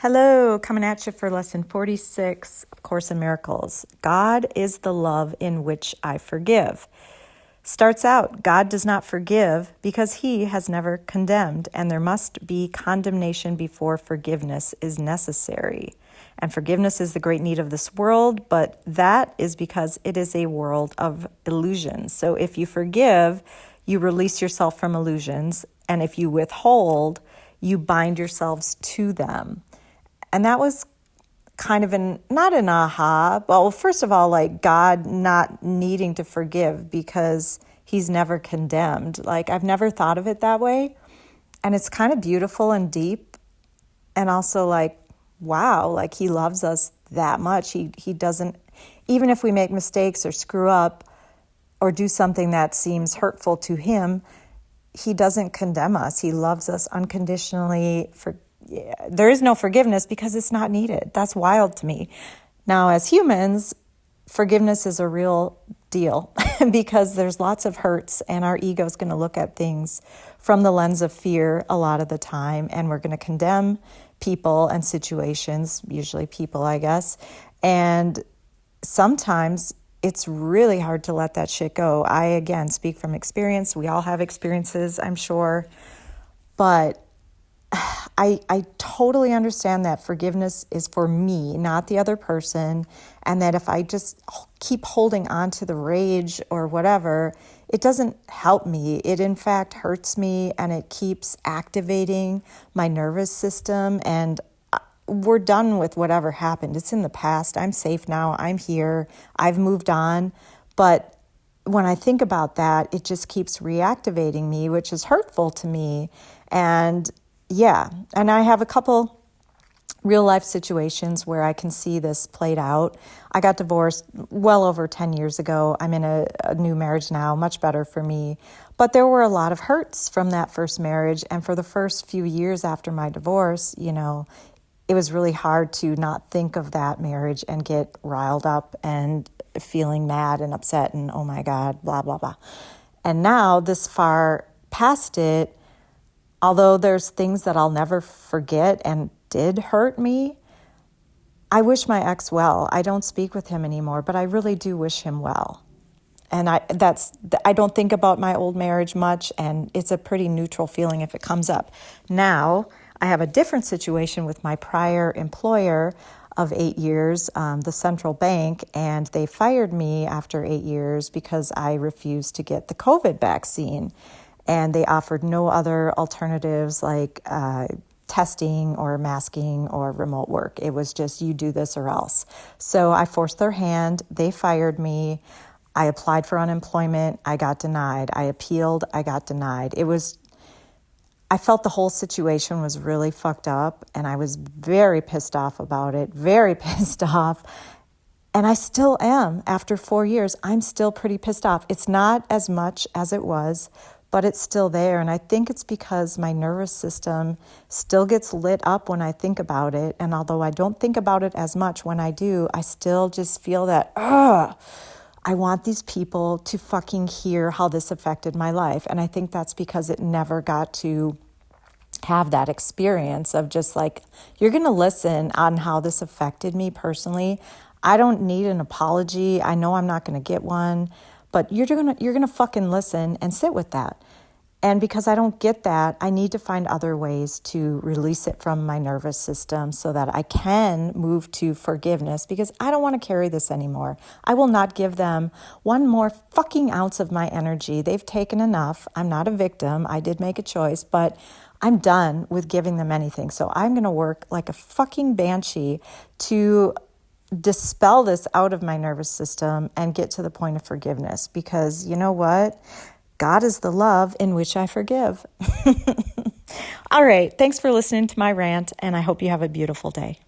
Hello, coming at you for lesson 46 of Course in Miracles. God is the love in which I forgive. Starts out, God does not forgive because he has never condemned, and there must be condemnation before forgiveness is necessary. And forgiveness is the great need of this world, but that is because it is a world of illusions. So if you forgive, you release yourself from illusions, and if you withhold, you bind yourselves to them. And that was kind of not an aha. Well, first of all, like God not needing to forgive because he's never condemned. Like I've never thought of it that way. And it's kind of beautiful and deep. And also like, wow, like he loves us that much. He doesn't, even if we make mistakes or screw up or do something that seems hurtful to him, he doesn't condemn us. He loves us unconditionally. There is no forgiveness because it's not needed. That's wild to me. Now, as humans, forgiveness is a real deal because there's lots of hurts and our ego is going to look at things from the lens of fear a lot of the time, and we're going to condemn people and situations, usually people, I guess. And sometimes it's really hard to let that shit go. I, again, speak from experience. We all have experiences, I'm sure. But I totally understand that forgiveness is for me, not the other person, and that if I just keep holding on to the rage or whatever, it doesn't help me. It, in fact, hurts me, and it keeps activating my nervous system, and we're done with whatever happened. It's in the past. I'm safe now. I'm here. I've moved on. But when I think about that, it just keeps reactivating me, which is hurtful to me. And yeah, and I have a couple real life situations where I can see this played out. I got divorced well over 10 years ago. I'm in a new marriage now, much better for me. But there were a lot of hurts from that first marriage. And for the first few years after my divorce, it was really hard to not think of that marriage and get riled up and feeling mad and upset and, oh my God, blah, blah, blah. And now this far past it, although there's things that I'll never forget and did hurt me, I wish my ex well. I don't speak with him anymore, but I really do wish him well. And I don't think about my old marriage much, and it's a pretty neutral feeling if it comes up. Now, I have a different situation with my prior employer of 8 years, the central bank, and they fired me after 8 years because I refused to get the COVID vaccine. And they offered no other alternatives like testing or masking or remote work. It was just, you do this or else. So I forced their hand. They fired me. I applied for unemployment. I got denied. I appealed. I got denied. I felt the whole situation was really fucked up, and I was very pissed off about it, very pissed off. And I still am. After 4 years, I'm still pretty pissed off. It's not as much as it was, but it's still there. And I think it's because my nervous system still gets lit up when I think about it. And although I don't think about it as much when I do, I still just feel that, I want these people to fucking hear how this affected my life. And I think that's because it never got to have that experience of just like, you're going to listen on how this affected me personally. I don't need an apology. I know I'm not going to get one. But you're gonna fucking listen and sit with that. And because I don't get that, I need to find other ways to release it from my nervous system so that I can move to forgiveness, because I don't want to carry this anymore. I will not give them one more fucking ounce of my energy. They've taken enough. I'm not a victim. I did make a choice, but I'm done with giving them anything. So I'm going to work like a fucking banshee to dispel this out of my nervous system and get to the point of forgiveness, because you know what? God is the love in which I forgive. All right. Thanks for listening to my rant, and I hope you have a beautiful day.